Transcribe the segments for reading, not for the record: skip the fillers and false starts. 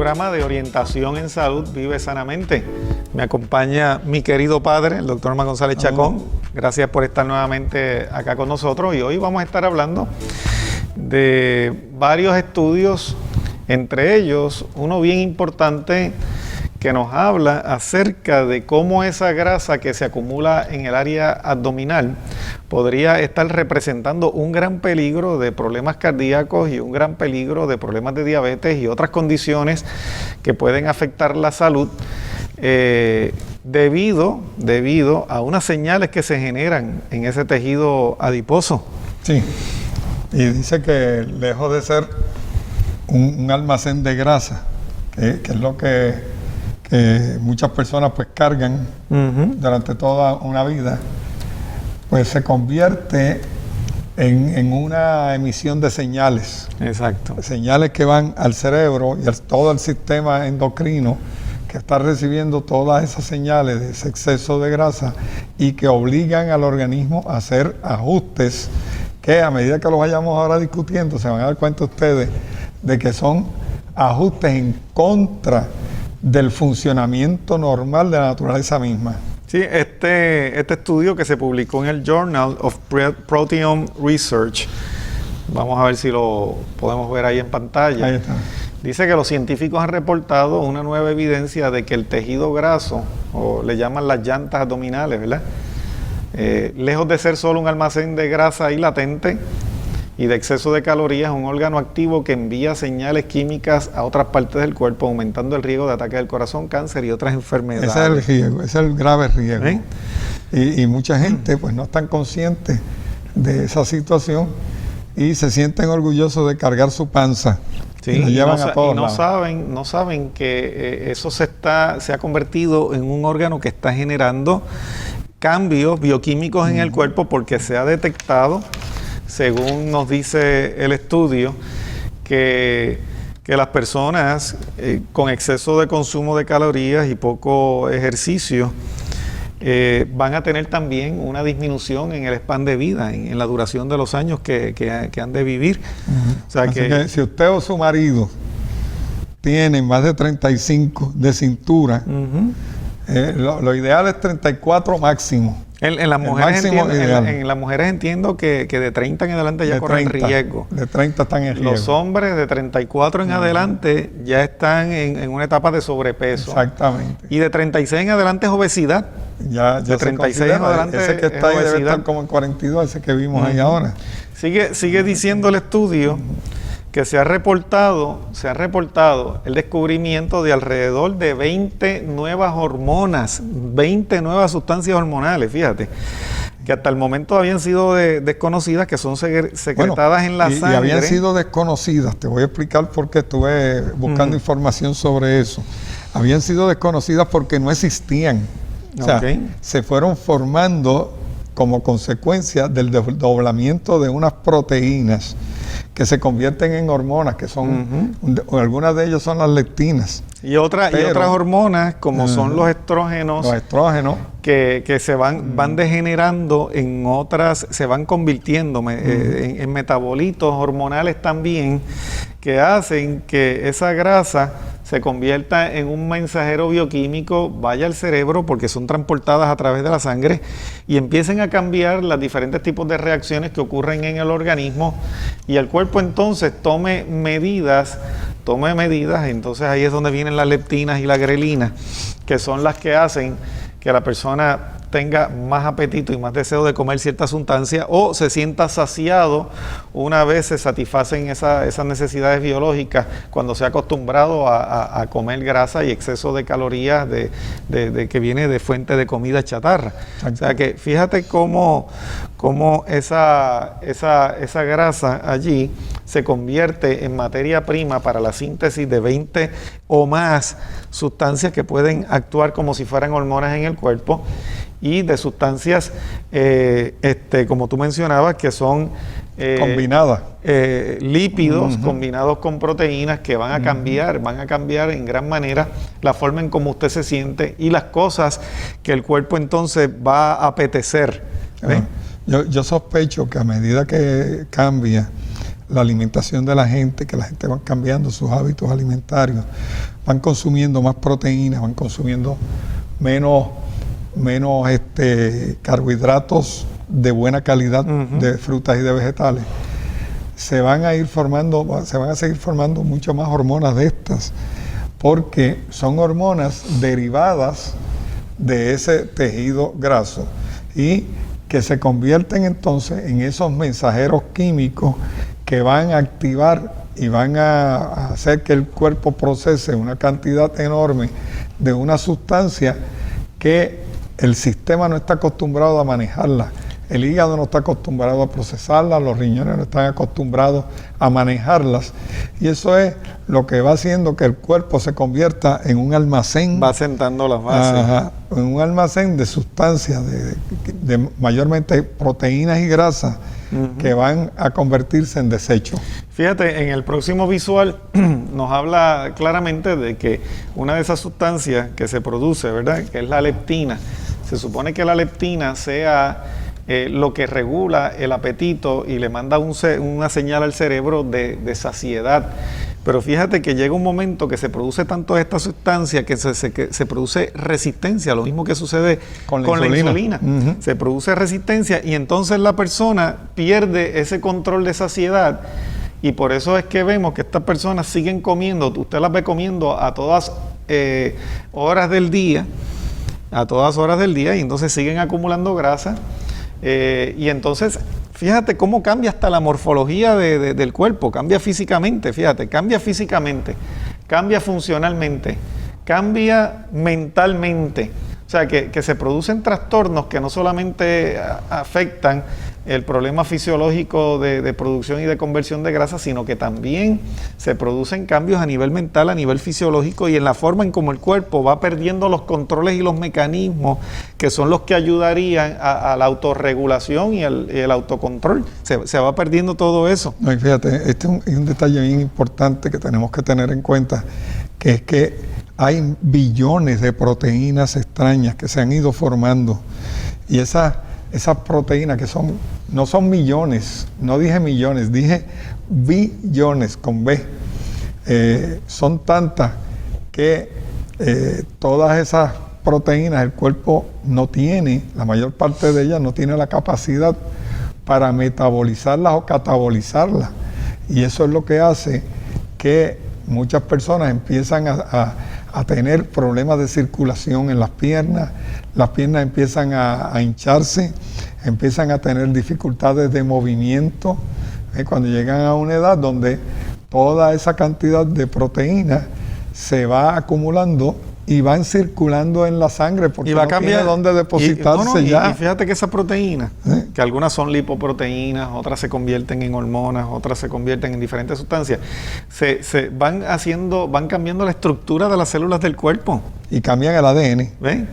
programa de orientación en salud Vive Sanamente. Me acompaña mi querido padre, el doctor Norman González Chacón. Gracias por estar nuevamente acá con nosotros y hoy vamos a estar hablando de varios estudios, entre ellos uno bien importante que nos habla acerca de cómo esa grasa que se acumula en el área abdominal podría estar representando un gran peligro de problemas cardíacos y un gran peligro de problemas de diabetes y otras condiciones que pueden afectar la salud debido a unas señales que se generan en ese tejido adiposo. Sí, y dice que lejos de ser un almacén de grasa, que es lo que muchas personas pues cargan durante toda una vida, pues se convierte en una emisión de señales. Exacto. Señales que van al cerebro y a todo el sistema endocrino que está recibiendo todas esas señales de ese exceso de grasa y que obligan al organismo a hacer ajustes que a medida que los vayamos ahora discutiendo se van a dar cuenta ustedes de que son ajustes en contra del funcionamiento normal de la naturaleza misma. Sí, este estudio que se publicó en el Journal of Proteome Research, vamos a ver si lo podemos ver ahí en pantalla. Ahí está. Dice que los científicos han reportado una nueva evidencia de que el tejido graso, o le llaman las llantas abdominales, ¿verdad? Lejos de ser solo un almacén de grasa ahí latente y de exceso de calorías, un órgano activo que envía señales químicas a otras partes del cuerpo, aumentando el riesgo de ataque del corazón, cáncer y otras enfermedades. Ese es el riesgo, ese es el grave riesgo. Y mucha gente pues no están conscientes de esa situación y se sienten orgullosos de cargar su panza. Sí, y lo llevan a todos no saben que eso se ha convertido en un órgano que está generando cambios bioquímicos en el cuerpo porque se ha detectado, según nos dice el estudio, que las personas con exceso de consumo de calorías y poco ejercicio van a tener también una disminución en el span de vida, en la duración de los años que han de vivir. O sea, así que si usted o su marido tienen más de 35 de cintura, lo ideal es 34 máximo. En las mujeres entiendo que de 30 en adelante ya corren riesgo. De 30 están en riesgo. Los hombres de 34 en adelante ya están en una etapa de sobrepeso. Exactamente. Y de 36 en adelante es obesidad. Ya de 36 en adelante ese que está ahí debe estar como en 42, ese que vimos ahí ahora. Sigue diciendo el estudio que se ha reportado el descubrimiento de alrededor de 20 nuevas hormonas, 20 nuevas sustancias hormonales, fíjate, que hasta el momento habían sido desconocidas, que son secretadas en la sangre. Y habían sido desconocidas, te voy a explicar por qué estuve buscando información sobre eso. Habían sido desconocidas porque no existían. O sea, se fueron formando como consecuencia del desdoblamiento de unas proteínas que se convierten en hormonas, que son, algunas de ellas son las leptinas. Y otras hormonas, como son los estrógenos. Los estrógenos. Que se van degenerando en otras, se van convirtiendo en metabolitos hormonales también, que hacen que esa grasa se convierta en un mensajero bioquímico, vaya al cerebro porque son transportadas a través de la sangre y empiecen a cambiar los diferentes tipos de reacciones que ocurren en el organismo y el cuerpo entonces tome medidas, entonces ahí es donde vienen las leptinas y la grelina, que son las que hacen que la persona tenga más apetito y más deseo de comer cierta sustancia o se sienta saciado una vez se satisfacen esas necesidades biológicas cuando se ha acostumbrado a comer grasa y exceso de calorías de que viene de fuente de comida chatarra. O sea que fíjate cómo esa grasa allí se convierte en materia prima para la síntesis de 20 o más sustancias que pueden actuar como si fueran hormonas en el cuerpo y de sustancias, como tú mencionabas, que son combinadas, lípidos combinados con proteínas que van a cambiar en gran manera la forma en cómo usted se siente y las cosas que el cuerpo entonces va a apetecer. Yo sospecho que a medida que cambia la alimentación de la gente, que la gente va cambiando sus hábitos alimentarios, van consumiendo más proteínas, van consumiendo menos carbohidratos de buena calidad, de frutas y de vegetales, se van a seguir formando mucho más hormonas de estas, porque son hormonas derivadas de ese tejido graso y que se convierten entonces en esos mensajeros químicos que van a activar y van a hacer que el cuerpo procese una cantidad enorme de una sustancia que el sistema no está acostumbrado a manejarla. El hígado no está acostumbrado a procesarlas, los riñones no están acostumbrados a manejarlas. Y eso es lo que va haciendo que el cuerpo se convierta en un almacén. Va sentando las bases. En un almacén de sustancias, de mayormente proteínas y grasas, que van a convertirse en desechos. Fíjate, en el próximo visual nos habla claramente de que una de esas sustancias que se produce, ¿verdad?, que es la leptina. Se supone que la leptina sea lo que regula el apetito y le manda una señal al cerebro de saciedad. Pero fíjate que llega un momento que se produce tanto esta sustancia que se produce resistencia, lo mismo que sucede con la insulina. Se produce resistencia y entonces la persona pierde ese control de saciedad. Y por eso es que vemos que estas personas siguen comiendo, usted las ve comiendo a todas horas del día, y entonces siguen acumulando grasa. Y entonces, fíjate cómo cambia hasta la morfología del cuerpo, cambia físicamente, cambia funcionalmente, cambia mentalmente. O sea, que se producen trastornos que no solamente afectan el problema fisiológico de producción y de conversión de grasa, sino que también se producen cambios a nivel mental, a nivel fisiológico y en la forma en cómo el cuerpo va perdiendo los controles y los mecanismos que son los que ayudarían a la autorregulación y el autocontrol. Se va perdiendo todo eso. No, y fíjate, este es un detalle bien importante que tenemos que tener en cuenta, que es que hay billones de proteínas extrañas que se han ido formando y esas proteínas que no son millones, no dije millones, dije billones con B, son tantas que todas esas proteínas el cuerpo no tiene, la mayor parte de ellas no tiene la capacidad para metabolizarlas o catabolizarlas, y eso es lo que hace que muchas personas empiezan a tener problemas de circulación en las piernas empiezan a hincharse, empiezan a tener dificultades de movimiento, cuando llegan a una edad donde toda esa cantidad de proteínas se va acumulando y van circulando en la sangre porque va a no cambiar, tiene dónde depositarse ya. Y fíjate que esas proteínas, que algunas son lipoproteínas, otras se convierten en hormonas, otras se convierten en diferentes sustancias, se van cambiando la estructura de las células del cuerpo. Y cambian el ADN. ¿Ven?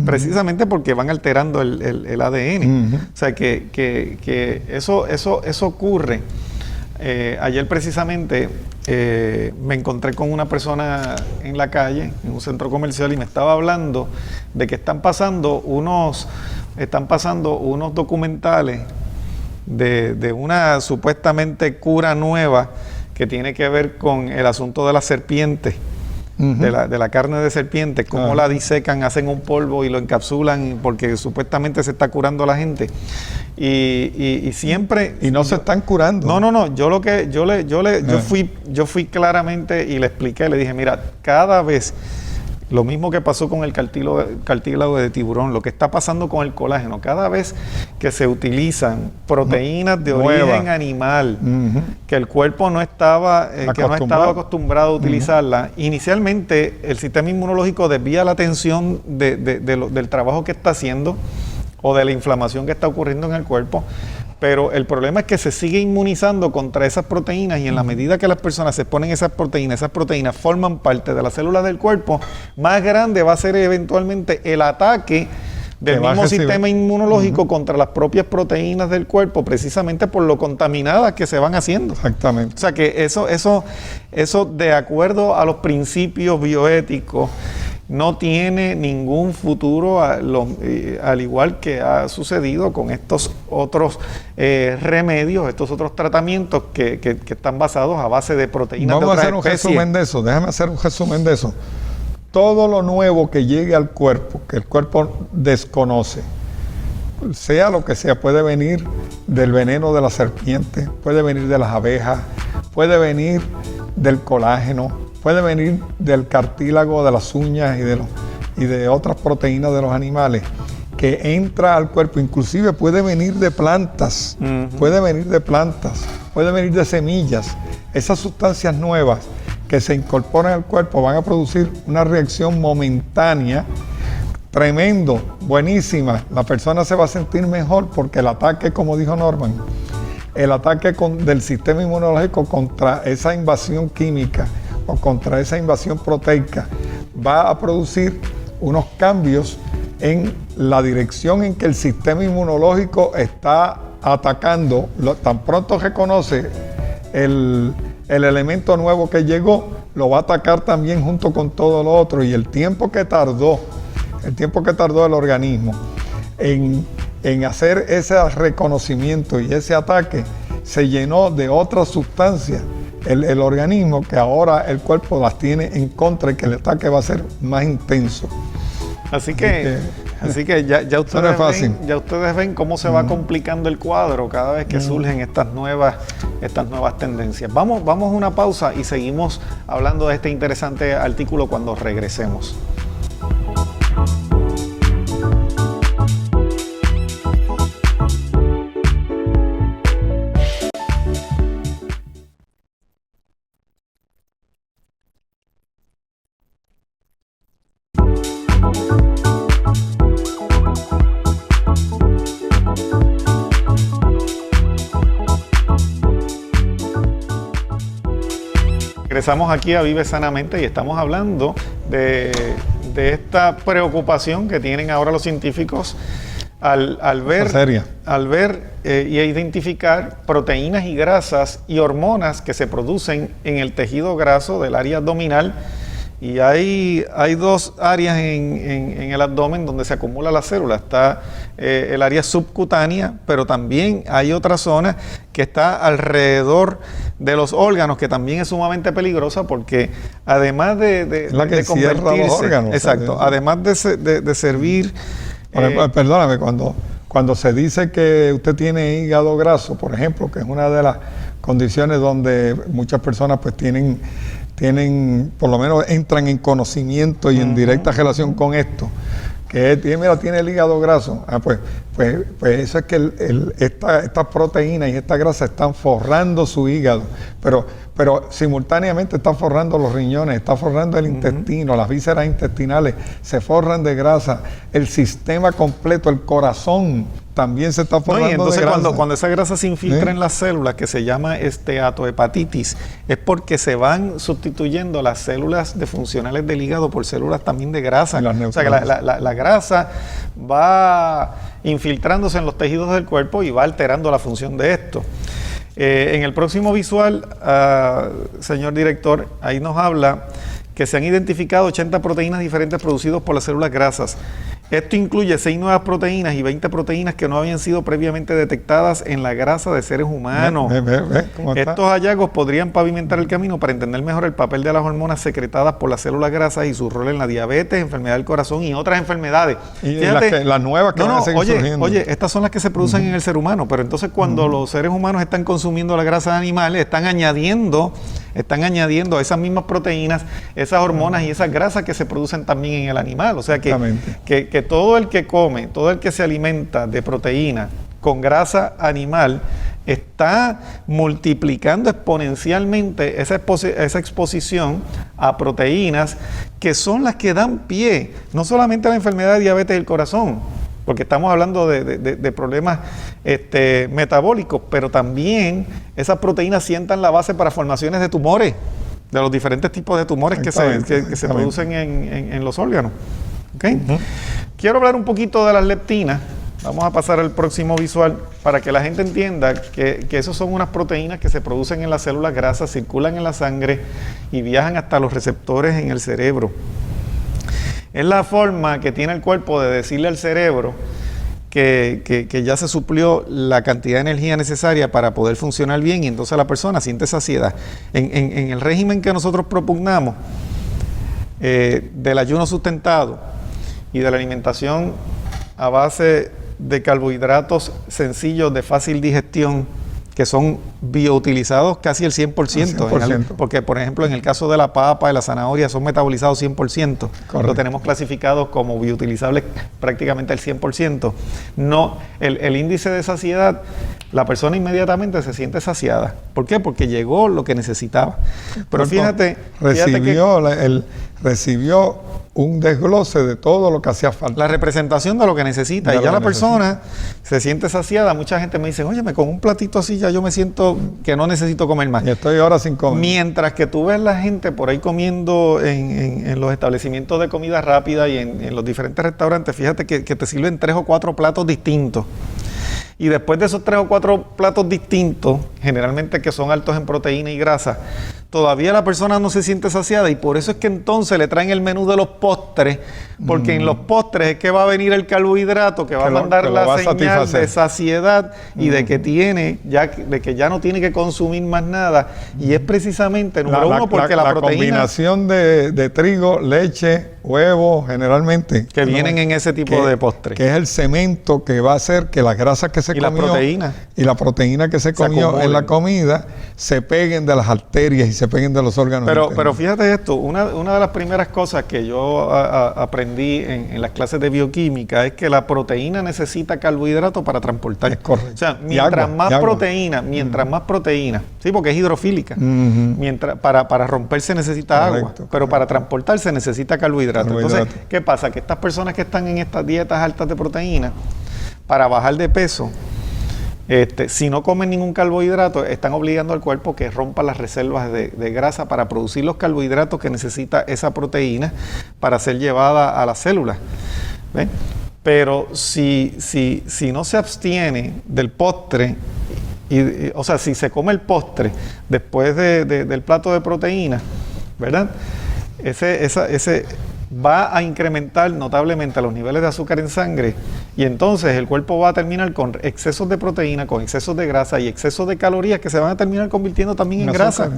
Precisamente porque van alterando el ADN. O sea que eso ocurre. Ayer precisamente me encontré con una persona en la calle, en un centro comercial, y me estaba hablando de que están pasando unos documentales de una supuestamente cura nueva que tiene que ver con el asunto de las serpientes. De la carne de serpiente, cómo la disecan, hacen un polvo y lo encapsulan porque supuestamente se está curando a la gente. Y siempre... Y no se están curando. No, yo fui claramente y le expliqué, le dije, mira, cada vez... Lo mismo que pasó con el cartílago de tiburón, lo que está pasando con el colágeno, cada vez que se utilizan proteínas de origen animal, que el cuerpo no estaba acostumbrado a utilizarla, inicialmente el sistema inmunológico desvía la atención del trabajo que está haciendo o de la inflamación que está ocurriendo en el cuerpo. Pero el problema es que se sigue inmunizando contra esas proteínas y en la medida que las personas se ponen esas proteínas forman parte de las células del cuerpo, más grande va a ser eventualmente el ataque del mismo sistema inmunológico contra las propias proteínas del cuerpo, precisamente por lo contaminadas que se van haciendo. Exactamente. O sea que eso de acuerdo a los principios bioéticos no tiene ningún futuro, al igual que ha sucedido con estos otros remedios, estos otros tratamientos que están basados a base de proteínas de otras especies. Vamos a hacer un resumen de eso, déjame hacer un resumen de eso. Todo lo nuevo que llegue al cuerpo, que el cuerpo desconoce, sea lo que sea, puede venir del veneno de la serpiente, puede venir de las abejas, puede venir del colágeno, puede venir del cartílago de las uñas y de otras proteínas de los animales, que entra al cuerpo. Inclusive puede venir de plantas, puede venir de semillas. Esas sustancias nuevas que se incorporan al cuerpo van a producir una reacción momentánea, tremendo, buenísima. La persona se va a sentir mejor porque el ataque, como dijo Norman, el ataque del sistema inmunológico contra esa invasión química o contra esa invasión proteica va a producir unos cambios en la dirección en que el sistema inmunológico está atacando. Tan pronto reconoce el elemento nuevo que llegó, lo va a atacar también junto con todo lo otro. Y el tiempo que tardó el organismo en hacer ese reconocimiento y ese ataque, se llenó de otras sustancias el organismo, que ahora el cuerpo las tiene en contra y que el ataque va a ser más intenso. Así que ya ustedes ven cómo se va complicando el cuadro cada vez que surgen estas nuevas tendencias. Vamos a una pausa y seguimos hablando de este interesante artículo cuando regresemos. Regresamos aquí a Vive Sanamente y estamos hablando de esta preocupación que tienen ahora los científicos al ver y identificar proteínas y grasas y hormonas que se producen en el tejido graso del área abdominal. Y hay dos áreas en el abdomen donde se acumula la célula. Está el área subcutánea, pero también hay otra zona que está alrededor de los órganos, que también es sumamente peligrosa porque además de cierra los órganos. Exacto, además de servir... Perdóname, cuando se dice que usted tiene hígado graso, por ejemplo, que es una de las condiciones donde muchas personas pues tienen, por lo menos entran en conocimiento y en directa relación con esto, que tiene el hígado graso. Pues eso es que estas proteínas y esta grasa están forrando su hígado, pero simultáneamente están forrando los riñones, está forrando el intestino, las vísceras intestinales se forran de grasa, el sistema completo, el corazón también se está formando entonces de grasa. Cuando esa grasa se infiltra en las células, que se llama esteatohepatitis, es porque se van sustituyendo las células funcionales del hígado por células también de grasa. O sea que la grasa va infiltrándose en los tejidos del cuerpo y va alterando la función de esto. En el próximo visual, señor director, ahí nos habla que se han identificado 80 proteínas diferentes producidas por las células grasas. Esto incluye 6 nuevas proteínas y 20 proteínas que no habían sido previamente detectadas en la grasa de seres humanos. Estos hallazgos podrían pavimentar el camino para entender mejor el papel de las hormonas secretadas por las células grasas y su rol en la diabetes, enfermedad del corazón y otras enfermedades. Y fíjate, las nuevas que van a seguir surgiendo. Oye, estas son las que se producen en el ser humano, pero entonces cuando los seres humanos están consumiendo la grasa de animales, están añadiendo a esas mismas proteínas, esas hormonas y esas grasas que se producen también en el animal. O sea que todo el que come, todo el que se alimenta de proteína con grasa animal está multiplicando exponencialmente esa exposición a proteínas que son las que dan pie no solamente a la enfermedad de diabetes del corazón, porque estamos hablando de problemas metabólicos, pero también esas proteínas sientan la base para formaciones de tumores, de los diferentes tipos de tumores que se producen en los órganos. ¿Okay? Quiero hablar un poquito de las leptinas. Vamos a pasar al próximo visual para que la gente entienda que esas son unas proteínas que se producen en las células grasas, circulan en la sangre y viajan hasta los receptores en el cerebro. Es la forma que tiene el cuerpo de decirle al cerebro que ya se suplió la cantidad de energía necesaria para poder funcionar bien y entonces la persona siente saciedad. En el régimen que nosotros propugnamos, del ayuno sustentado y de la alimentación a base de carbohidratos sencillos de fácil digestión, que son bioutilizados casi el 100%, porque por ejemplo en el caso de la papa y la zanahoria son metabolizados 100%, lo tenemos clasificados como bioutilizables prácticamente el 100%. No, el índice de saciedad, la persona inmediatamente se siente saciada. ¿Por qué? Porque llegó lo que necesitaba. Pero fíjate recibió un desglose de todo lo que hacía falta. La representación de lo que necesita. Y ya la persona se siente saciada. Mucha gente me dice, óyeme, con un platito así ya yo me siento que no necesito comer más. Y estoy ahora sin comer. Mientras que tú ves la gente por ahí comiendo en los establecimientos de comida rápida y en los diferentes restaurantes, fíjate que te sirven 3 o 4 platos distintos. Y después de esos 3 o 4 platos distintos, generalmente que son altos en proteína y grasa, todavía la persona no se siente saciada y por eso es que entonces le traen el menú de los postres, porque en los postres es que va a venir el carbohidrato que va a mandar la señal de saciedad y de que ya no tiene que consumir más nada. Y es precisamente, número uno, porque la proteína... combinación de trigo, leche, huevo, generalmente. Que vienen en ese tipo de postres. Que es el cemento que va a hacer que las grasas que se comió... Y la proteína que se comió en la comida se peguen de las arterias y se peguen de los órganos. Pero fíjate esto, una de las primeras cosas que yo aprendí en las clases de bioquímica es que la proteína necesita carbohidratos para transportar. Es correcto. O sea, mientras más proteína, sí, porque es hidrofílica, para romperse necesita agua, pero para transportarse necesita carbohidratos. Entonces, ¿qué pasa? Que estas personas que están en estas dietas altas de proteína, para bajar de peso, si no comen ningún carbohidrato, están obligando al cuerpo que rompa las reservas de grasa para producir los carbohidratos que necesita esa proteína para ser llevada a las células. ¿Ven? Pero si no se abstiene del postre, o sea, si se come el postre después del plato de proteína, ¿verdad? Ese va a incrementar notablemente los niveles de azúcar en sangre y entonces el cuerpo va a terminar con excesos de proteína, con excesos de grasa y excesos de calorías que se van a terminar convirtiendo también en grasa.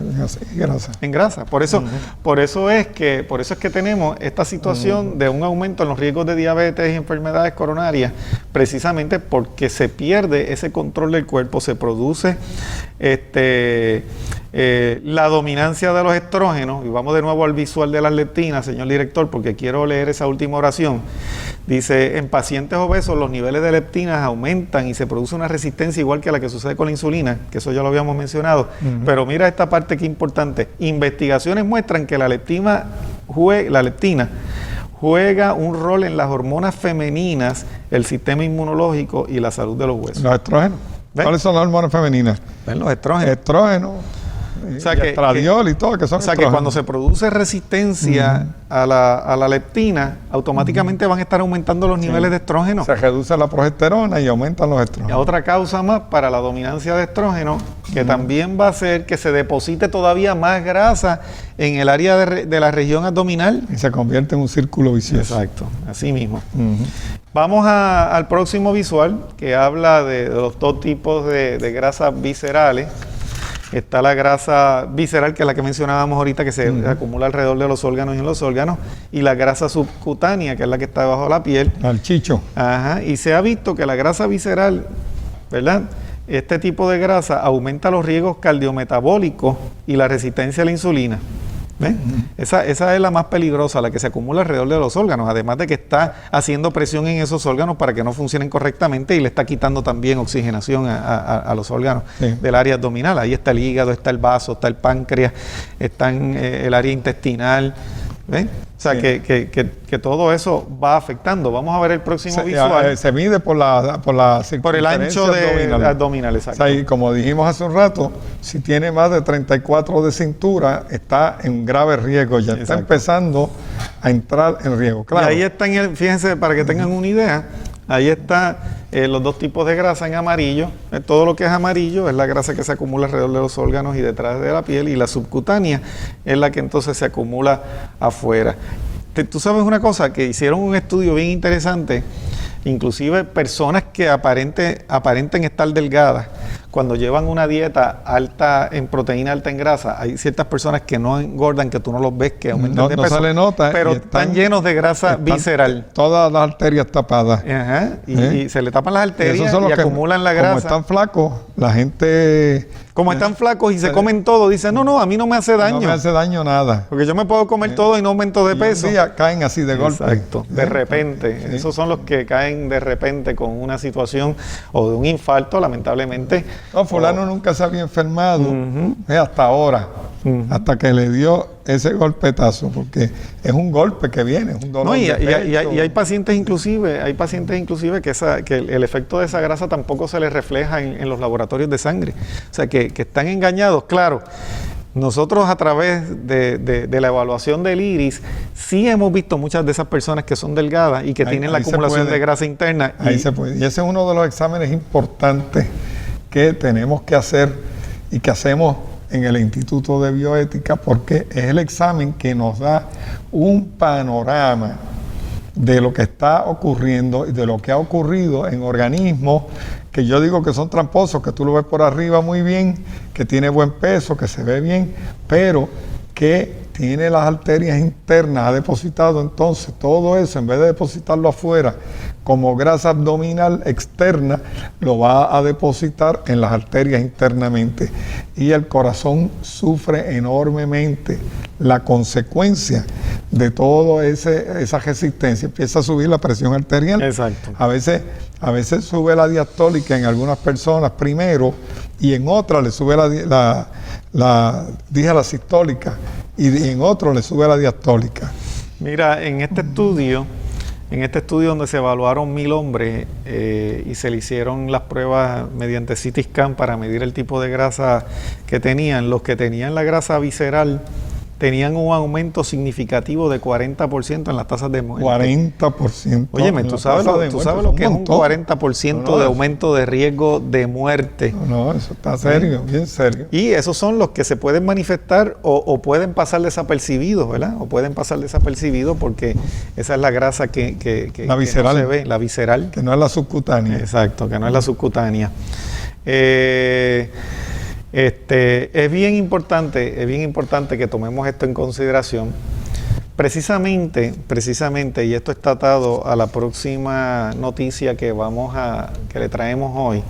En grasa. Por eso es que tenemos esta situación de un aumento en los riesgos de diabetes y enfermedades coronarias, precisamente porque se pierde ese control del cuerpo, se produce la dominancia de los estrógenos, y vamos de nuevo al visual de las leptinas, señor director, porque quiero leer esa última oración. Dice, en pacientes obesos los niveles de leptinas aumentan y se produce una resistencia igual que la que sucede con la insulina, que eso ya lo habíamos mencionado. Pero mira esta parte que es importante. Investigaciones muestran que la leptina juega un rol en las hormonas femeninas, el sistema inmunológico y la salud de los huesos. Los estrógenos. ¿Ven? ¿Cuáles son las hormonas femeninas? ¿Ven? Los estrógenos. Estrógenos. O sea, estradiol y todo, que son que cuando se produce resistencia a la leptina, automáticamente van a estar aumentando los niveles de estrógeno. Se reduce la progesterona y aumentan los estrógenos. Y otra causa más para la dominancia de estrógeno, que también va a hacer que se deposite todavía más grasa en el área de la región abdominal. Y se convierte en un círculo vicioso. Exacto, así mismo. Vamos al próximo visual, que habla de los dos tipos de grasas viscerales. Está la grasa visceral, que es la que mencionábamos ahorita, que se acumula alrededor de los órganos y en los órganos, y la grasa subcutánea, que es la que está debajo de la piel. Al chicho. Ajá, y se ha visto que la grasa visceral, ¿verdad? Este tipo de grasa aumenta los riesgos cardiometabólicos y la resistencia a la insulina. ¿Ven? Esa es la más peligrosa, la que se acumula alrededor de los órganos, además de que está haciendo presión en esos órganos para que no funcionen correctamente y le está quitando también oxigenación a los órganos del área abdominal. Ahí está el hígado, está el vaso, está el páncreas, está el área intestinal. ¿Ven? O sea, que todo eso va afectando. Vamos a ver el próximo visual. Se mide por el ancho abdominal, exacto. O sea, y como dijimos hace un rato, si tiene más de 34 de cintura, está en grave riesgo. Ya está empezando a entrar en riesgo. Claro. Y ahí están, fíjense, para que tengan una idea, ahí está los dos tipos de grasa en amarillo. Todo lo que es amarillo es la grasa que se acumula alrededor de los órganos y detrás de la piel, y la subcutánea es la que entonces se acumula afuera. tú sabes una cosa, que hicieron un estudio bien interesante, inclusive personas que aparenten estar delgadas, cuando llevan una dieta alta en proteína, alta en grasa, hay ciertas personas que no engordan, que tú no los ves, que aumentan de peso, no se le nota, pero están llenos de grasa visceral. Todas las arterias tapadas. Ajá, y se le tapan las arterias y acumulan la grasa. Como están flacos, la gente... Como están flacos y se comen todo, dicen, no, a mí no me hace daño. No me hace daño nada. Porque yo me puedo comer todo y no aumento de peso. Un día caen así de golpe. Exacto, de repente. Sí. Esos son los que caen de repente con una situación o de un infarto, lamentablemente. No, fulano nunca se había enfermado, hasta ahora, hasta que le dio ese golpetazo, porque es un golpe que viene, es un dolor de pecho. Y hay pacientes inclusive, que el efecto de esa grasa tampoco se les refleja en los laboratorios de sangre. O sea, que están engañados, claro. Nosotros a través de la evaluación del iris sí hemos visto muchas de esas personas que son delgadas y que tienen la acumulación de grasa interna. Ahí se puede. Y ese es uno de los exámenes importantes que tenemos que hacer y que hacemos en el Instituto de Bioética, porque es el examen que nos da un panorama de lo que está ocurriendo y de lo que ha ocurrido en organismos que yo digo que son tramposos, que tú lo ves por arriba muy bien, que tiene buen peso, que se ve bien, pero que tiene las arterias internas, ha depositado entonces todo eso, en vez de depositarlo afuera como grasa abdominal externa, lo va a depositar en las arterias internamente. Y el corazón sufre enormemente la consecuencia de toda esa resistencia. Empieza a subir la presión arterial. Exacto. A veces sube la diastólica en algunas personas primero, y en otras le sube la sistólica, y en otros le sube la diastólica. Mira, en este estudio donde se evaluaron 1000 hombres y se le hicieron las pruebas mediante CT scan para medir el tipo de grasa que tenían, los que tenían la grasa visceral tenían un aumento significativo de 40% en las tasas de muerte. 40%. Óyeme, ¿tú sabes lo que es un 40% de aumento de riesgo de muerte? No, eso está serio, bien serio. Y esos son los que se pueden manifestar o pueden pasar desapercibidos, ¿verdad? O pueden pasar desapercibidos porque esa es la grasa que la visceral, no se ve, la visceral. Que no es la subcutánea. Exacto, que no es la subcutánea. Es bien importante que tomemos esto en consideración. Precisamente, y esto está atado a la próxima noticia que le traemos hoy,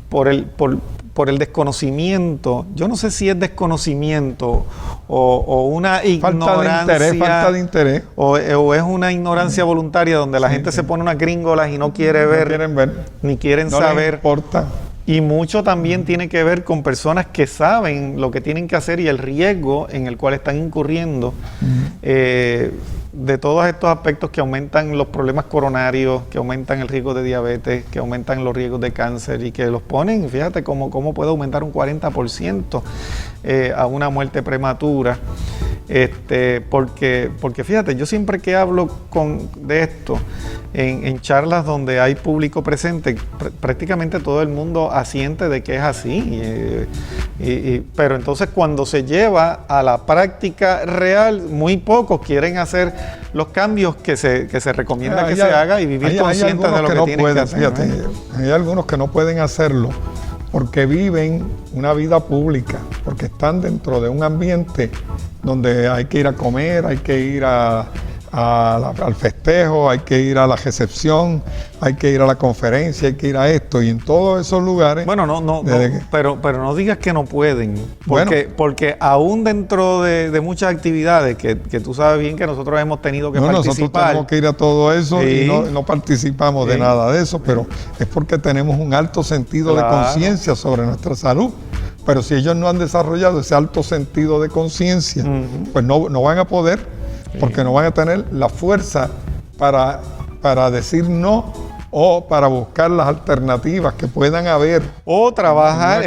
por el desconocimiento, yo no sé si es desconocimiento o una ignorancia. Falta de interés. O es una ignorancia voluntaria donde la gente se pone unas gringolas y no quiere ver, ni quieren saber. No les importa. Y mucho también tiene que ver con personas que saben lo que tienen que hacer y el riesgo en el cual están incurriendo de todos estos aspectos que aumentan los problemas coronarios, que aumentan el riesgo de diabetes, que aumentan los riesgos de cáncer y que los ponen, fíjate cómo puede aumentar un 40% a una muerte prematura. Porque fíjate, yo siempre que hablo de esto en charlas donde hay público presente, prácticamente todo el mundo asiente de que es así, pero entonces cuando se lleva a la práctica real, muy pocos quieren hacer los cambios que se recomienda que se haga y vivir conscientes de lo que tienen que hacer. Fíjate, hay algunos que no pueden hacerlo porque viven una vida pública, porque están dentro de un ambiente donde hay que ir a comer, hay que ir al festejo, hay que ir a la recepción, hay que ir a la conferencia, hay que ir a esto, y en todos esos lugares... Bueno, pero no digas que no pueden, porque aún dentro de muchas actividades que tú sabes bien que nosotros hemos tenido que participar... Nosotros tenemos que ir a todo eso y no participamos de nada de eso, pero es porque tenemos un alto sentido de conciencia sobre nuestra salud. Pero si ellos no han desarrollado ese alto sentido de conciencia, pues no van a poder, porque no van a tener la fuerza para decir no o para buscar las alternativas que puedan haber. O trabajar,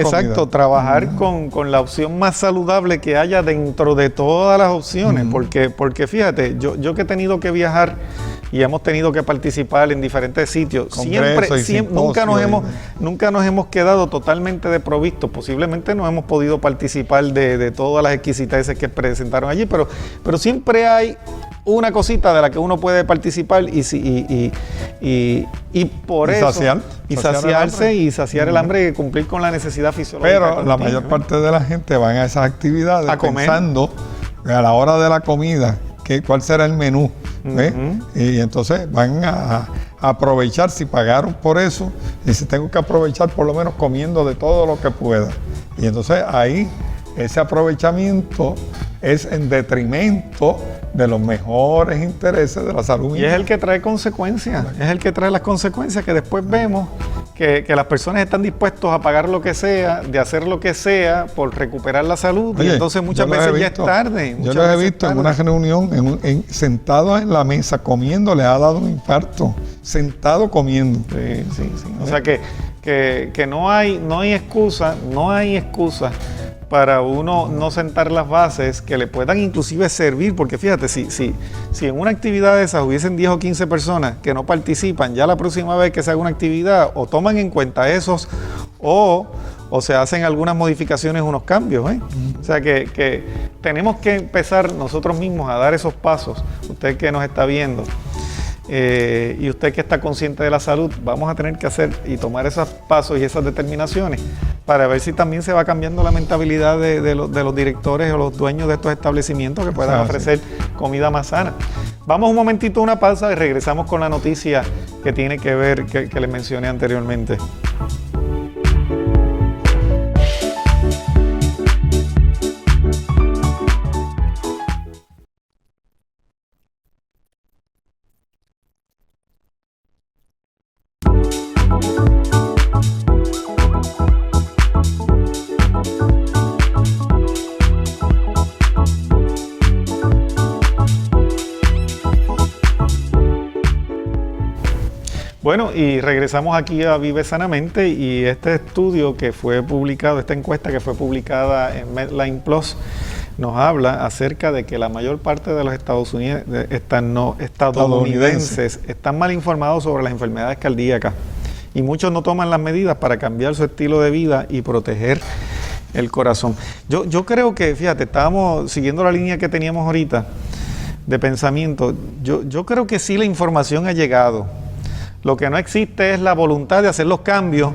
trabajar con la opción más saludable que haya dentro de todas las opciones, porque fíjate, yo que he tenido que viajar y hemos tenido que participar en diferentes sitios. Nunca nos hemos quedado totalmente desprovistos. Posiblemente no hemos podido participar de todas las exquisiteces que presentaron allí, pero siempre hay una cosita de la que uno puede participar y por eso saciarse y saciar el hambre y cumplir con la necesidad fisiológica. Pero la mayor parte de la gente van a esas actividades pensando a la hora de la comida cuál será el menú. Y entonces van a aprovechar, si pagaron por eso, y si tengo que aprovechar por lo menos comiendo de todo lo que pueda. Y entonces ahí ese aprovechamiento es en detrimento de los mejores intereses de la salud. Y es el que trae consecuencias, es el que trae las consecuencias que después vemos que las personas están dispuestos a pagar lo que sea, de hacer lo que sea por recuperar la salud. Oye, y entonces muchas veces ya es tarde. Yo los he visto en una reunión, sentados en la mesa comiendo, le ha dado un infarto, sentado comiendo. Sí. O sea que no hay excusa para uno no sentar las bases que le puedan inclusive servir, porque fíjate, si en una actividad de esas hubiesen 10 o 15 personas que no participan, ya la próxima vez que se haga una actividad o toman en cuenta esos o se hacen algunas modificaciones, unos cambios. O sea que tenemos que empezar nosotros mismos a dar esos pasos. Usted que nos está viendo y usted que está consciente de la salud, vamos a tener que hacer y tomar esos pasos y esas determinaciones para ver si también se va cambiando la mentalidad de los directores o los dueños de estos establecimientos que puedan ofrecer comida más sana. Vamos un momentito a una pausa y regresamos con la noticia que tiene que ver, que les mencioné anteriormente. Bueno, y regresamos aquí a Vive Sanamente, y este estudio que fue publicado, esta encuesta que fue publicada en Medline Plus, nos habla acerca de que la mayor parte de los estadounidenses están mal informados sobre las enfermedades cardíacas, y muchos no toman las medidas para cambiar su estilo de vida y proteger el corazón. Yo creo que, fíjate, estábamos siguiendo la línea que teníamos ahorita de pensamiento. Yo creo que sí, la información ha llegado. Lo que no existe es la voluntad de hacer los cambios,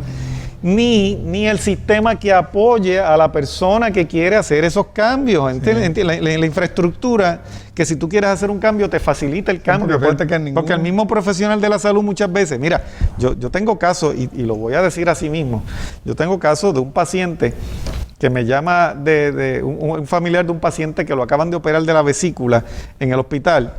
ni el sistema que apoye a la persona que quiere hacer esos cambios. ¿Entiendes? La infraestructura, que si tú quieres hacer un cambio, te facilita el cambio. Porque el mismo profesional de la salud muchas veces, mira, yo tengo casos, y lo voy a decir así mismo, yo tengo casos de un paciente que me llama de un familiar de un paciente que lo acaban de operar de la vesícula en el hospital.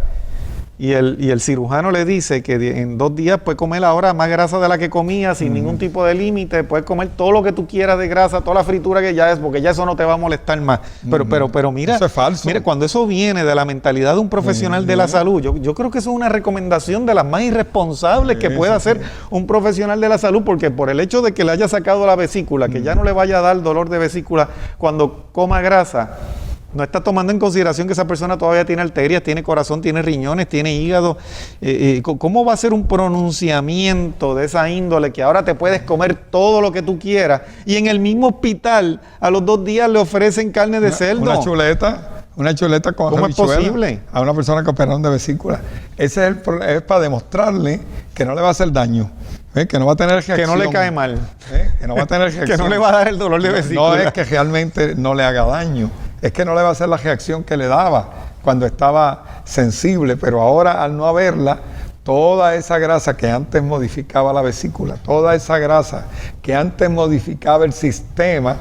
Y el cirujano le dice que en 2 días puede comer ahora más grasa de la que comía, sin ningún tipo de límite, puedes comer todo lo que tú quieras de grasa, toda la fritura que ya es, porque ya eso no te va a molestar más. Pero mira, eso es falso. Mira, cuando eso viene de la mentalidad de un profesional de la salud, yo creo que eso es una recomendación de las más irresponsables que puede hacer un profesional de la salud, porque por el hecho de que le haya sacado la vesícula, que ya no le vaya a dar dolor de vesícula cuando coma grasa, no está tomando en consideración que esa persona todavía tiene arterias, tiene corazón, tiene riñones, tiene hígado. ¿Cómo va a ser un pronunciamiento de esa índole que ahora te puedes comer todo lo que tú quieras y en el mismo hospital a los 2 días le ofrecen carne de cerdo? Una chuleta con ¿cómo es posible? A una persona que operaron de vesícula. Ese es para demostrarle que no le va a hacer daño. Que no va a tener reacción. Que no le cae mal. Que no va a tener reacción. Que no le va a dar el dolor de vesícula. No es que realmente no le haga daño. Es que no le va a hacer la reacción que le daba cuando estaba sensible, pero ahora al no haberla, toda esa grasa que antes modificaba la vesícula, toda esa grasa que antes modificaba el sistema,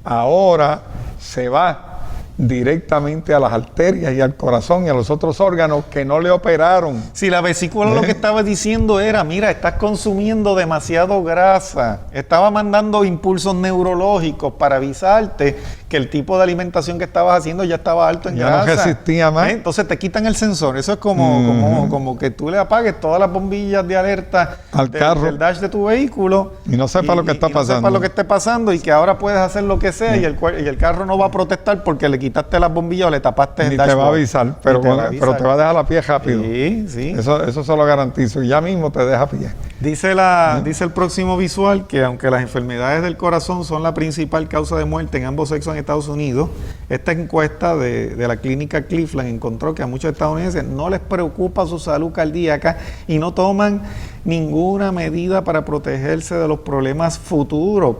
ahora se va directamente a las arterias y al corazón y a los otros órganos que no le operaron. Si la vesícula lo que estaba diciendo era, mira, estás consumiendo demasiado grasa, estaba mandando impulsos neurológicos para avisarte que el tipo de alimentación que estabas haciendo ya estaba alto en grasa. Ya no resistía más. Entonces te quitan el sensor. Eso es como que tú le apagues todas las bombillas de alerta al carro, del dash de tu vehículo y no sepa lo que está pasando. No sepa lo que esté pasando, y que ahora puedes hacer lo que sea y el carro no va a protestar porque le quitaste las bombillas o le tapaste Ni el te va a dashboard. avisar, pero te va a dejar a pie rápido. Sí, sí. Eso se lo garantizo. Y ya mismo te deja a pie. Dice el próximo visual que aunque las enfermedades del corazón son la principal causa de muerte en ambos sexos en Estados Unidos, esta encuesta de la clínica Cleveland encontró que a muchos estadounidenses no les preocupa su salud cardíaca y no toman ninguna medida para protegerse de los problemas futuros.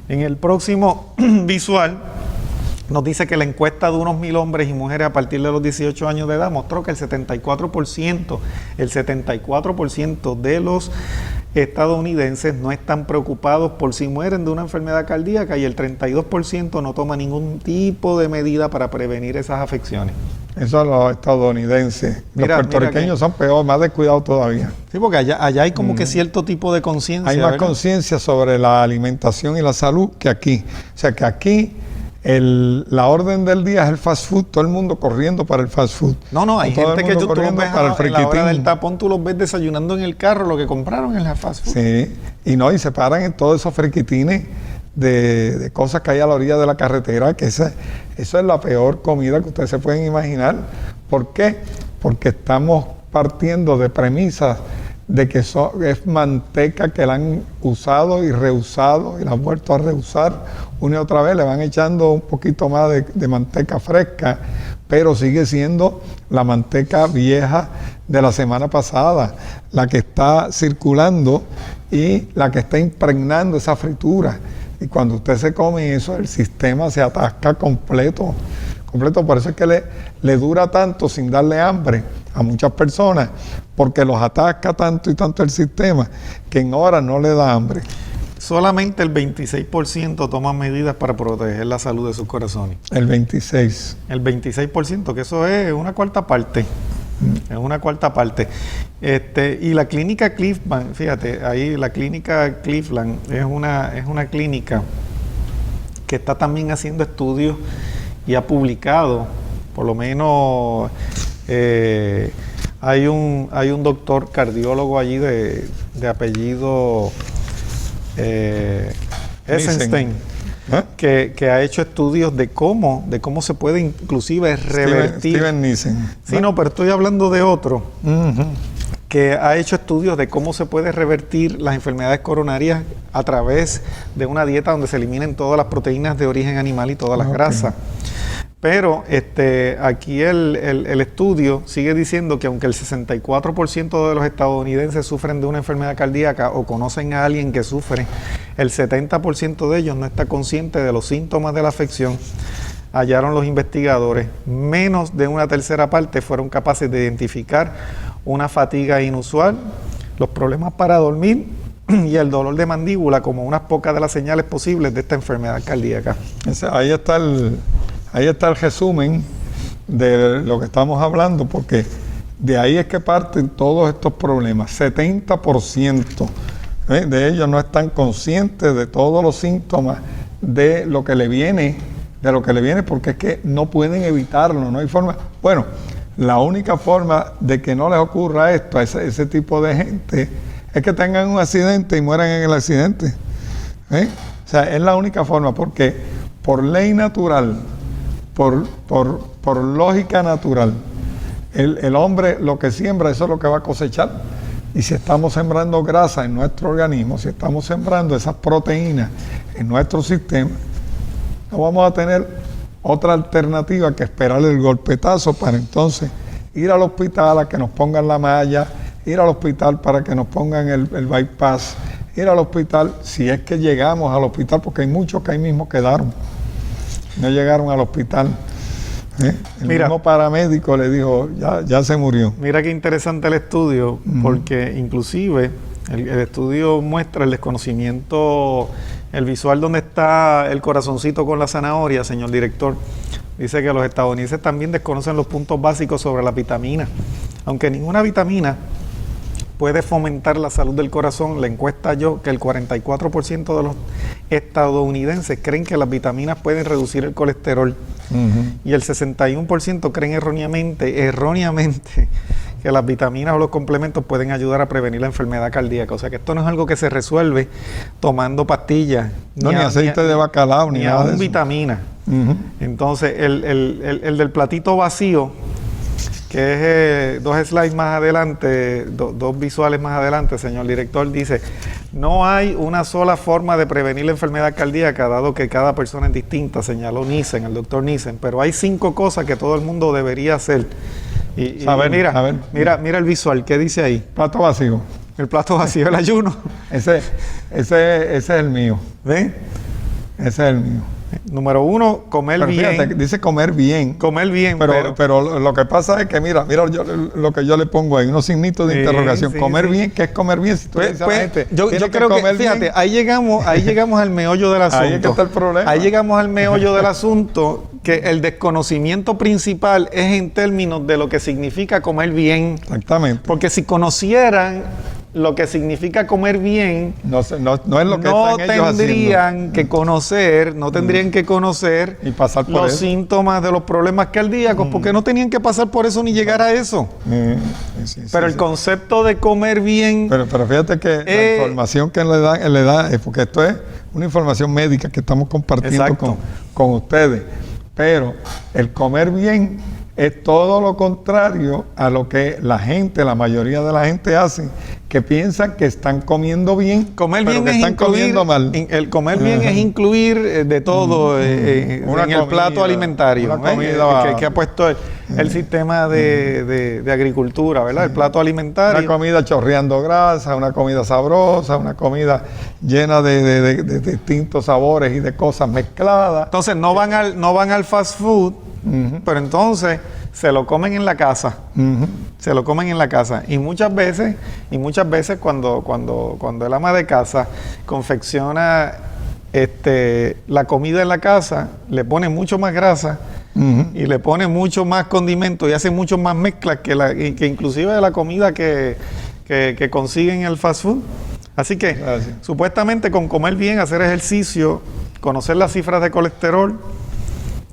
En el próximo visual nos dice que la encuesta de unos 1,000 hombres y mujeres a partir de los 18 años de edad mostró que el 74% de los estadounidenses no están preocupados por si mueren de una enfermedad cardíaca y el 32% no toma ningún tipo de medida para prevenir esas afecciones. Eso es los estadounidenses. Los puertorriqueños son peor, más descuidados todavía. Sí, porque allá hay como que cierto tipo de conciencia. Hay más conciencia sobre la alimentación y la salud que aquí. O sea que aquí la orden del día es el fast food, todo el mundo corriendo para el fast food. No, hay gente que tú los ves para el en la hora del tapón, tú los ves desayunando en el carro, lo que compraron en la fast food. Sí, y se paran en todos esos friquitines de cosas que hay a la orilla de la carretera, que eso es la peor comida que ustedes se pueden imaginar. ¿Por qué? Porque estamos partiendo de premisas de que es manteca que la han usado y reusado y la han vuelto a reusar una y otra vez, le van echando un poquito más de manteca fresca, pero sigue siendo la manteca vieja de la semana pasada, la que está circulando y la que está impregnando esa fritura. Y cuando usted se come eso, el sistema se atasca completo. Por eso es que le dura tanto sin darle hambre a muchas personas, porque los atasca tanto y tanto el sistema que en horas no le da hambre. Solamente el 26% toma medidas para proteger la salud de sus corazones. El 26%. El 26%, que eso es una cuarta parte. Es una cuarta parte. Y la clínica Cleveland, fíjate, ahí la clínica Cleveland es una clínica que está también haciendo estudios y ha publicado, por lo menos hay un doctor cardiólogo allí de apellido Eisenstein, que ha hecho estudios de cómo se puede inclusive revertir. Steven Nissen. Sí, no, pero estoy hablando de otro. Que ha hecho estudios de cómo se puede revertir las enfermedades coronarias a través de una dieta donde se eliminen todas las proteínas de origen animal y todas las grasas. Pero aquí el estudio sigue diciendo que aunque el 64% de los estadounidenses sufren de una enfermedad cardíaca o conocen a alguien que sufre, el 70% de ellos no está consciente de los síntomas de la afección. Hallaron los investigadores, menos de una tercera parte fueron capaces de identificar una fatiga inusual, los problemas para dormir y el dolor de mandíbula como unas pocas de las señales posibles de esta enfermedad cardíaca. Ahí está el resumen de lo que estamos hablando, porque de ahí es que parten todos estos problemas. 70% de ellos no están conscientes de todos los síntomas de lo que le viene, porque es que no pueden evitarlo, no hay forma. Bueno, la única forma de que no les ocurra esto a ese tipo de gente es que tengan un accidente y mueran en el accidente. O sea, es la única forma, porque por ley natural, por lógica natural, el hombre lo que siembra, eso es lo que va a cosechar. Y si estamos sembrando grasa en nuestro organismo, si estamos sembrando esas proteínas en nuestro sistema, no vamos a tener otra alternativa que esperar el golpetazo para entonces ir al hospital a que nos pongan la malla, ir al hospital para que nos pongan el bypass, ir al hospital si es que llegamos al hospital, porque hay muchos que ahí mismo quedaron, no llegaron al hospital. El mismo paramédico le dijo, ya se murió. Mira qué interesante el estudio, porque inclusive el estudio muestra el desconocimiento, el visual donde está el corazoncito con la zanahoria, señor director. Dice que los estadounidenses también desconocen los puntos básicos sobre la vitamina. Aunque ninguna vitamina puede fomentar la salud del corazón, la encuesta halló que el 44% de los estadounidenses creen que las vitaminas pueden reducir el colesterol. Y el 61% creen erróneamente que las vitaminas o los complementos pueden ayudar a prevenir la enfermedad cardíaca. O sea que esto no es algo que se resuelve tomando pastillas. No, ni aceite de bacalao, ni nada de eso. Vitamina. Entonces, el del platito vacío, que es 2 slides más adelante, 2 visuales más adelante, señor director, dice: no hay una sola forma de prevenir la enfermedad cardíaca, dado que cada persona es distinta, señaló Nissen, el doctor Nissen, pero hay 5 cosas que todo el mundo debería hacer. Mira el visual, ¿qué dice ahí? Plato vacío. El plato vacío, el ayuno. Ese es el mío. ¿Ven? Ese es el mío. Número 1, comer pero bien. Fíjate, dice comer bien. Comer bien, pero lo que pasa es que, mira lo que yo le pongo ahí, unos signitos de interrogación. Comer bien, ¿qué es comer bien? Si tú le dices a la gente, yo creo que, fíjate, bien, ahí llegamos al meollo del asunto. Ahí es que está el problema. Ahí llegamos al meollo del asunto, que el desconocimiento principal es en términos de lo que significa comer bien. Exactamente. Porque si conocieran lo que significa comer bien, no es lo que están ellos tendrían que conocer, no tendrían que conocer y pasar por los eso. Síntomas de los problemas cardíacos, porque no tenían que pasar por eso ni llegar a eso. Pero el concepto de comer bien... Pero fíjate que la información que le da es porque esto es una información médica que estamos compartiendo con ustedes. Pero el comer bien es todo lo contrario a lo que la mayoría de la gente hace, que piensan que están comiendo bien, comer pero bien que es están incluir, comiendo mal. El comer bien es incluir de todo en el plato alimentario, que ha puesto el sistema de agricultura, ¿verdad? El plato alimentario. Una comida chorreando grasa, una comida sabrosa, una comida llena de distintos sabores y de cosas mezcladas. Entonces no van al fast food, pero entonces se lo comen en la casa. Se lo comen en la casa. Y muchas veces cuando el ama de casa confecciona la comida en la casa, le pone mucho más grasa y le pone mucho más condimento y hace mucho más mezclas que inclusive de la comida que consiguen en el fast food. Así que supuestamente con comer bien, hacer ejercicio, conocer las cifras de colesterol,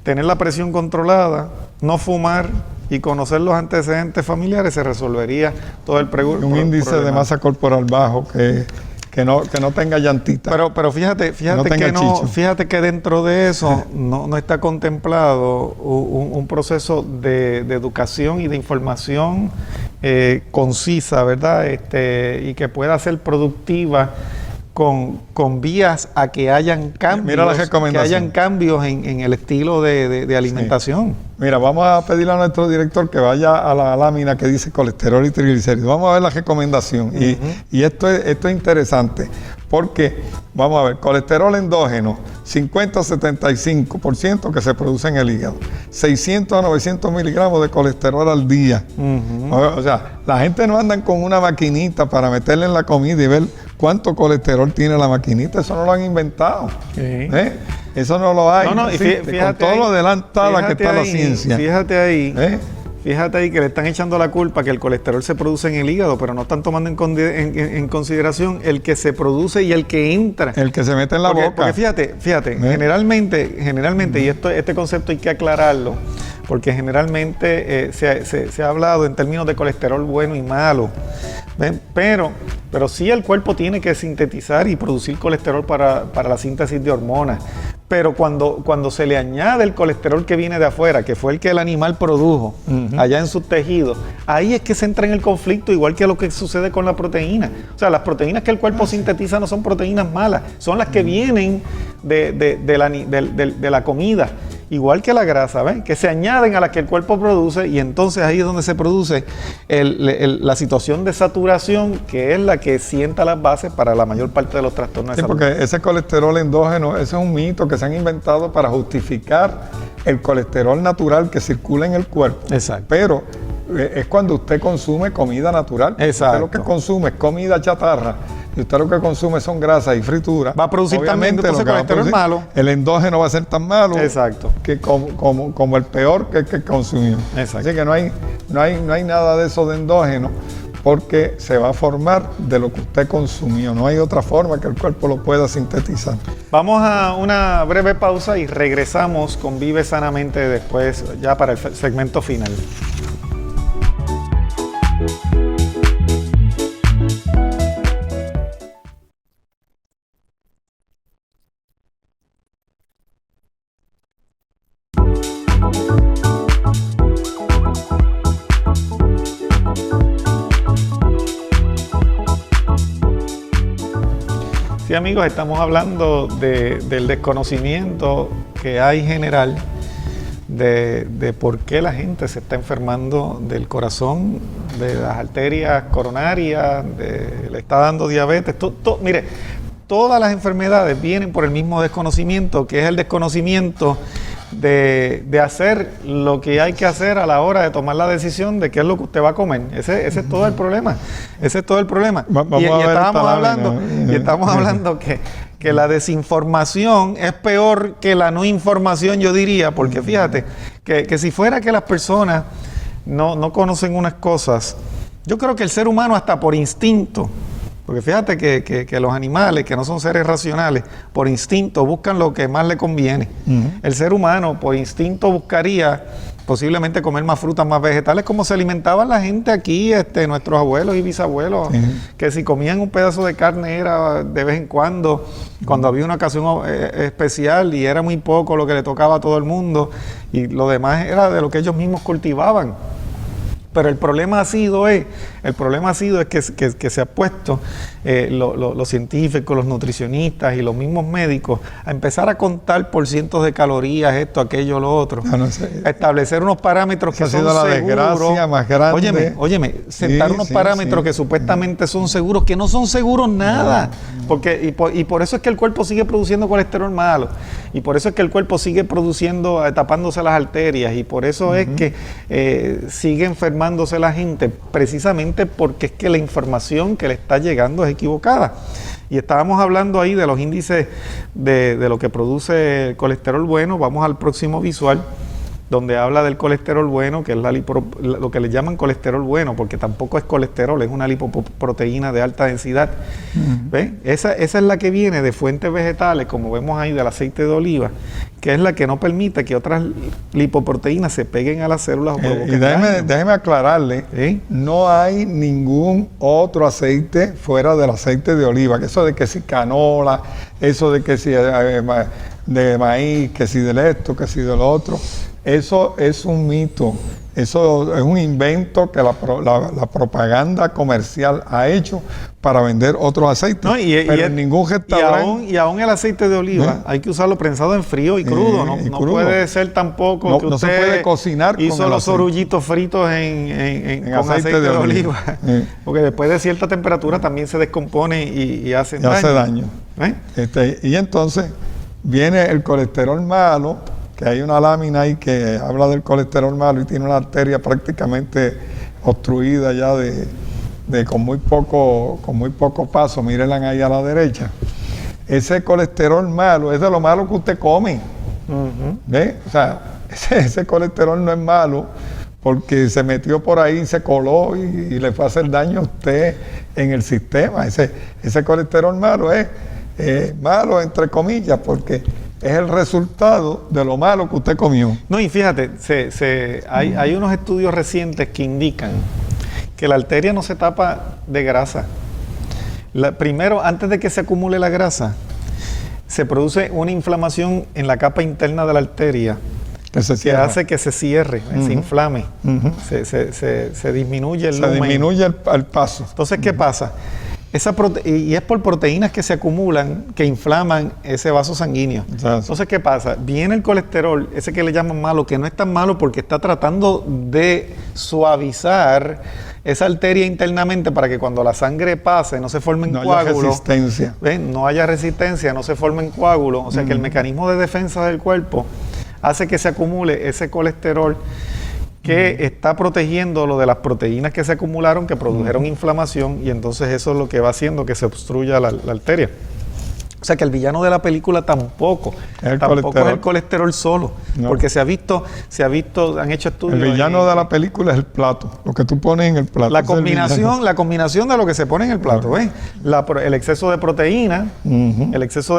tener la presión controlada, no fumar y conocer los antecedentes familiares, se resolvería todo el problema. Un índice de masa corporal bajo que no tenga llantita. Pero fíjate que dentro de eso no está contemplado un proceso de educación y de información concisa, ¿verdad? Y que pueda ser productiva con vías a que hayan cambios. Mira la recomendación. Que hayan cambios en el estilo de alimentación. Sí. Mira, vamos a pedirle a nuestro director que vaya a la lámina que dice colesterol y triglicéridos. Vamos a ver la recomendación. Y esto es interesante, porque, vamos a ver, colesterol endógeno, 50-75% que se produce en el hígado. 600 a 900 miligramos de colesterol al día. O sea, la gente no anda con una maquinita para meterle en la comida y ver cuánto colesterol tiene la maquinita. Eso no lo han inventado. Eso no lo hay. Y fíjate con todo lo adelantada que está la ciencia. Fíjate ahí que le están echando la culpa que el colesterol se produce en el hígado, pero no están tomando en consideración el que se produce y el que entra. El que se mete en la boca. Porque fíjate, generalmente, y este concepto hay que aclararlo, porque generalmente se ha hablado en términos de colesterol bueno y malo. ¿Ven? Pero sí el cuerpo tiene que sintetizar y producir colesterol para la síntesis de hormonas. Pero cuando se le añade el colesterol que viene de afuera, que fue el que el animal produjo allá en sus tejidos, ahí es que se entra en el conflicto, igual que lo que sucede con la proteína. O sea, las proteínas que el cuerpo sintetiza no son proteínas malas, son las que vienen de la comida. Igual que la grasa, ¿ven? Que se añaden a las que el cuerpo produce, y entonces ahí es donde se produce la situación de saturación, que es la que sienta las bases para la mayor parte de los trastornos de salud. Porque ese colesterol endógeno, ese es un mito que se han inventado para justificar el colesterol natural que circula en el cuerpo. Exacto. Pero es cuando usted consume comida natural. Exacto. Usted lo que consume es comida chatarra. Y usted lo que consume son grasas y frituras. Va a producir también entonces colesterol malo. El endógeno va a ser tan malo. Exacto. Que como el peor que consumió. Exacto. Así que no hay nada de eso de endógeno, porque se va a formar de lo que usted consumió. No hay otra forma que el cuerpo lo pueda sintetizar. Vamos a una breve pausa y regresamos con Vive Sanamente después, ya para el segmento final. Sí, amigos, estamos hablando del desconocimiento que hay general de por qué la gente se está enfermando del corazón, de las arterias coronarias, le está dando diabetes. Mire, todas las enfermedades vienen por el mismo desconocimiento, que es el desconocimiento de hacer lo que hay que hacer a la hora de tomar la decisión de qué es lo que usted va a comer. Ese es todo el problema. Ese es todo el problema. Y estábamos hablando que la desinformación es peor que la no información, yo diría, porque fíjate, que si fuera que las personas no conocen unas cosas, yo creo que el ser humano hasta por instinto, porque fíjate que los animales, que no son seres racionales, por instinto buscan lo que más le conviene. El ser humano por instinto buscaría posiblemente comer más frutas, más vegetales, como se alimentaban la gente aquí, nuestros abuelos y bisabuelos, que si comían un pedazo de carne era de vez en cuando había una ocasión especial, y era muy poco lo que le tocaba a todo el mundo, y lo demás era de lo que ellos mismos cultivaban. Pero el problema ha sido que se ha puesto los científicos, los nutricionistas y los mismos médicos a empezar a contar por cientos de calorías, esto, aquello, lo otro. A establecer unos parámetros que son seguros. Esa ha sido la desgracia más grande. Óyeme, sentar unos parámetros que supuestamente son seguros, que no son seguros nada. Y por eso es que el cuerpo sigue produciendo colesterol malo. Y por eso es que el cuerpo sigue produciendo, tapándose las arterias. Y por eso es que sigue enfermándose la gente, precisamente porque es que la información que le está llegando es equivocada. Y estábamos hablando ahí de los índices de lo que produce el colesterol bueno. Vamos al próximo visual, donde habla del colesterol bueno, que es lo que le llaman colesterol bueno, porque tampoco es colesterol, es una lipoproteína de alta densidad. ¿Ven? Esa es la que viene de fuentes vegetales, como vemos ahí del aceite de oliva, que es la que no permite que otras lipoproteínas se peguen a las células o provoquen daño. Déjeme aclararle, no hay ningún otro aceite fuera del aceite de oliva, que eso de que si canola, eso de que si de maíz, que si del esto, que si del otro, eso es un mito, eso es un invento que la propaganda comercial ha hecho para vender otros aceites. No, pero en ningún restaurante. Y aún el aceite de oliva hay que usarlo prensado en frío y crudo. No puede ser tampoco que usted no se puede cocinar hizo los orullitos fritos con aceite de oliva. Porque después de cierta temperatura también se descompone y hace daño. Y entonces viene el colesterol malo, que hay una lámina ahí que habla del colesterol malo y tiene una arteria prácticamente obstruida ya con muy poco paso. Mírenla ahí a la derecha. Ese colesterol malo es de lo malo que usted come. ¿Ve? O sea, ese colesterol no es malo porque se metió por ahí, se coló y le fue a hacer daño a usted en el sistema. Ese colesterol malo es malo entre comillas, porque es el resultado de lo malo que usted comió. No, y fíjate, hay unos estudios recientes que indican que la arteria no se tapa de grasa. Primero, antes de que se acumule la grasa, se produce una inflamación en la capa interna de la arteria que hace que se cierre, se inflame, se disminuye el lumen. Se disminuye el paso. Entonces, ¿qué pasa? Y es por proteínas que se acumulan, que inflaman ese vaso sanguíneo. Entonces, ¿qué pasa? Viene el colesterol, ese que le llaman malo, que no es tan malo porque está tratando de suavizar esa arteria internamente para que cuando la sangre pase no se formen coágulos. No haya resistencia. ¿Ven? No haya resistencia, no se formen coágulos. O sea que el mecanismo de defensa del cuerpo hace que se acumule ese colesterol que está protegiendo lo de las proteínas que se acumularon, que produjeron inflamación, y entonces eso es lo que va haciendo que se obstruya la arteria. O sea que el villano de la película tampoco es el colesterol solo, porque se ha visto, han hecho estudios. El villano de la película es el plato, lo que tú pones en el plato. La combinación de lo que se pone en el plato, ¿ves? El exceso de proteína, el exceso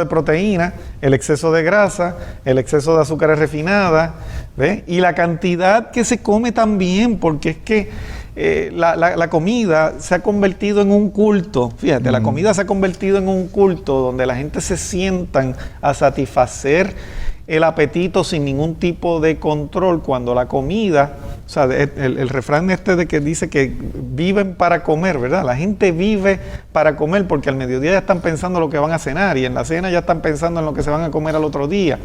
de grasa, el exceso de azúcares refinadas, ¿ves? Y la cantidad que se come también, porque es que la comida se ha convertido en un culto. Fíjate, la comida se ha convertido en un culto donde la gente se sientan a satisfacer el apetito sin ningún tipo de control cuando la comida, o sea, el refrán de que dice que viven para comer, ¿verdad? La gente vive para comer porque al mediodía ya están pensando lo que van a cenar y en la cena ya están pensando en lo que se van a comer al otro día.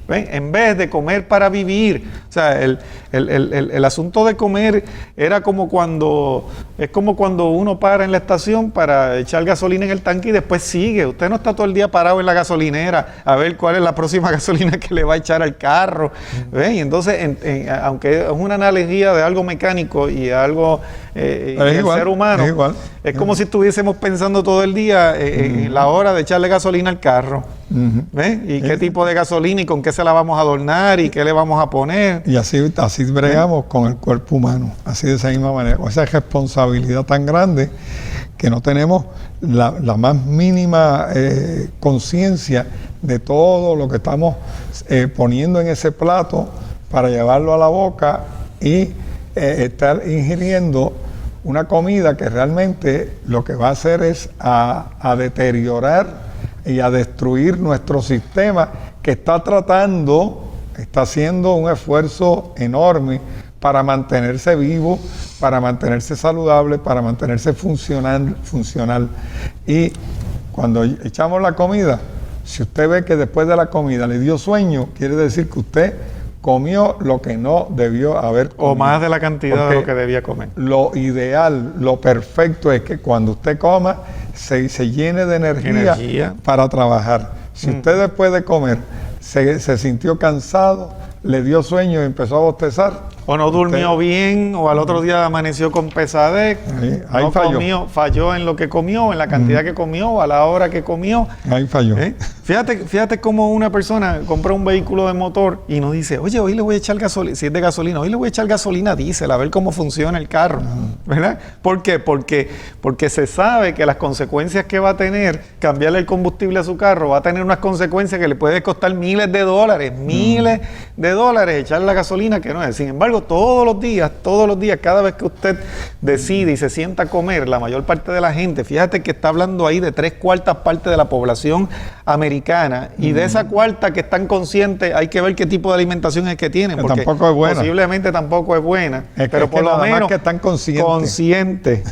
¿Ven? En vez de comer para vivir. O sea, el asunto de comer es como cuando uno para en la estación para echar gasolina en el tanque y después sigue. Usted no está todo el día parado en la gasolinera a ver cuál es la próxima gasolina que le va a echar al carro. ¿Ven? Y entonces, aunque es una analogía de algo mecánico y algo del ser humano, es como si estuviésemos pensando todo el día en la hora de echarle gasolina al carro. ¿Ves? ¿Y qué tipo de gasolina y con qué se la vamos a adornar y qué le vamos a poner? Y así bregamos con el cuerpo humano, así de esa misma manera, con esa responsabilidad tan grande que no tenemos la más mínima conciencia de todo lo que estamos poniendo en ese plato para llevarlo a la boca y estar ingiriendo una comida que realmente lo que va a hacer es a deteriorar y a destruir nuestro sistema que está haciendo un esfuerzo enorme para mantenerse vivo, para mantenerse saludable, para mantenerse funcional. Y cuando echamos la comida, si usted ve que después de la comida le dio sueño, quiere decir que usted comió lo que no debió haber comido. O más de la cantidad de lo que debía comer. Lo ideal, lo perfecto es que cuando usted coma, se llene de energía para trabajar. Si usted después de comer se sintió cansado, le dio sueño y empezó a bostezar, o no durmió bien, o al otro día amaneció con pesadez, ahí falló en lo que comió, en la cantidad que comió, a la hora que comió. Ahí falló. Fíjate cómo una persona compra un vehículo de motor y nos dice, oye, hoy le voy a echar gasolina, si es de gasolina, hoy le voy a echar gasolina diésel, a ver cómo funciona el carro, ¿verdad? ¿Por qué? Porque se sabe que las consecuencias que va a tener cambiarle el combustible a su carro va a tener unas consecuencias que le puede costar miles de dólares, echarle la gasolina que no es. Sin embargo, todos los días, cada vez que usted decide y se sienta a comer, la mayor parte de la gente, fíjate que está hablando ahí de 3/4 partes de la población americana, y de esa cuarta que están conscientes, hay que ver qué tipo de alimentación es que tienen, porque tampoco es buena. Posiblemente tampoco es buena, pero por lo menos que están conscientes.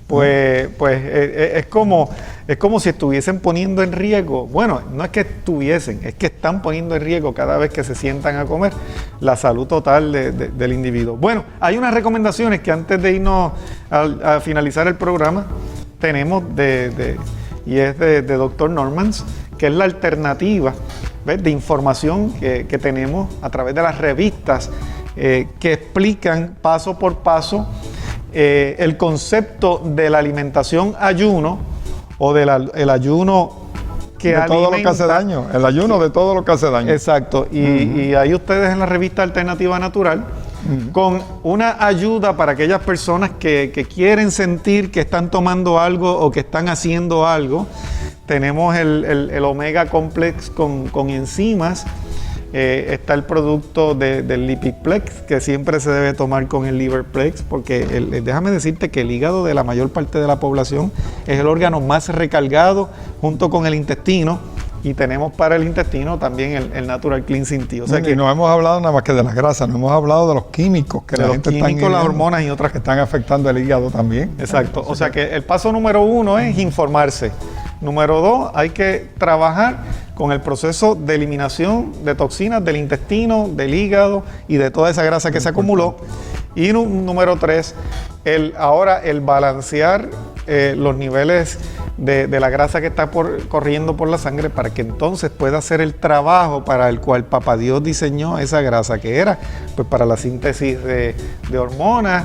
Pues es como si estuviesen poniendo en riesgo, bueno, no es que estuviesen, es que están poniendo en riesgo cada vez que se sientan a comer la salud total del individuo. Bueno, hay unas recomendaciones que antes de irnos a finalizar el programa tenemos y es de Dr. Normans, que es la alternativa, ¿ves?, de información que tenemos a través de las revistas que explican paso por paso el concepto de la alimentación ayuno o el ayuno que de todo lo que hace daño, el ayuno de todo lo que hace daño. Exacto, y ahí ustedes en la revista Alternativa Natural, con una ayuda para aquellas personas que quieren sentir que están tomando algo o que están haciendo algo. Tenemos el Omega Complex con enzimas. Está el producto del Lipidplex, que siempre se debe tomar con el Liverplex, porque déjame decirte que el hígado de la mayor parte de la población es el órgano más recargado junto con el intestino, y tenemos para el intestino también el Natural Cleansing Tea. O sea que no hemos hablado nada más que de las grasas, no hemos hablado de los químicos que la gente está las hormonas y otras que están afectando el hígado también. Exacto, o sea que el paso número 1 es informarse. Número 2, hay que trabajar con el proceso de eliminación de toxinas del intestino, del hígado y de toda esa grasa que se acumuló. Y número 3, el balancear los niveles de la grasa que está corriendo por la sangre, para que entonces pueda hacer el trabajo para el cual Papá Dios diseñó esa grasa, que era pues para la síntesis de hormonas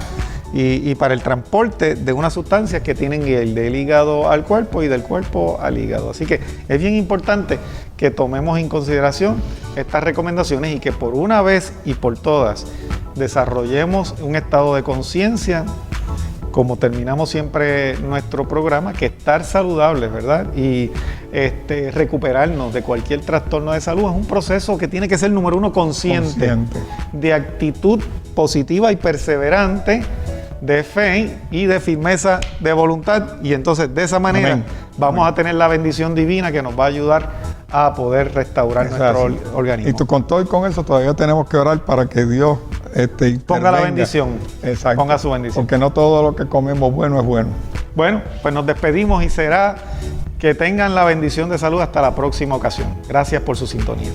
y para el transporte de unas sustancias que tienen del hígado al cuerpo y del cuerpo al hígado. Así que es bien importante que tomemos en consideración estas recomendaciones y que por una vez y por todas desarrollemos un estado de conciencia, como terminamos siempre nuestro programa, que estar saludables, ¿verdad? Y recuperarnos de cualquier trastorno de salud es un proceso que tiene que ser, número 1, consciente, de actitud positiva y perseverante, de fe y de firmeza de voluntad, y entonces de esa manera vamos a tener la bendición divina que nos va a ayudar a poder restaurar nuestro organismo. Y tú con todo y con eso todavía tenemos que orar para que Dios ponga la bendición. Exacto. Ponga su bendición. Porque no todo lo que comemos bueno es bueno. Bueno, pues nos despedimos y será que tengan la bendición de salud hasta la próxima ocasión. Gracias por su sintonía.